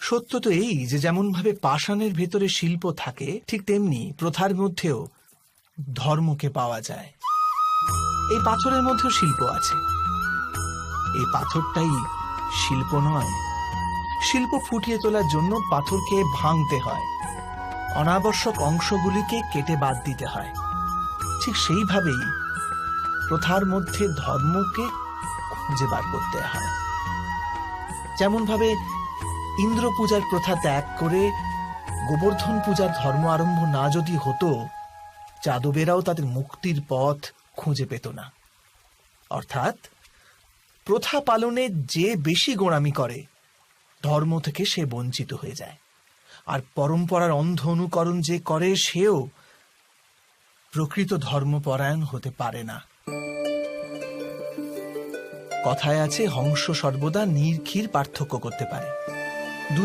সত্য তো এই যে যেমন ভাবে পাষাণের ভেতরে শিল্প থাকে, ঠিক তেমনি প্রথার মধ্যেও ধর্মকে পাওয়া যায়। এই পাথরের মধ্যেও শিল্প আছে। এই পাথরটাই শিল্প নয়। শিল্প ফুটিয়ে তোলার জন্য পাথরকে ভাঙতে হয়, অনাবশ্যক অংশগুলিকে কেটে বাদ দিতে হয়। ঠিক সেইভাবেই প্রথার মধ্যে ধর্মকে খুঁজে বার করতে হয়। যেমন ভাবে ইন্দ্র পূজার প্রথা ত্যাগ করে গোবর্ধন পূজার ধর্ম আরম্ভ না যদি হতো, যাদবেরাও তাদের মুক্তির পথ খুঁজে পেত না। অর্থাৎ প্রথা পালনে যে বেশি গোঁড়ামি করে, ধর্ম থেকে সে বঞ্চিত হয়ে যায়। আর পরম্পরার অন্ধ অনুকরণ যে করে, সেও প্রকৃত ধর্মপরায়ণ হতে পারে না। কথায় আছে, হংস সর্বদা নির্ঘীর পার্থক্য করতে পারে।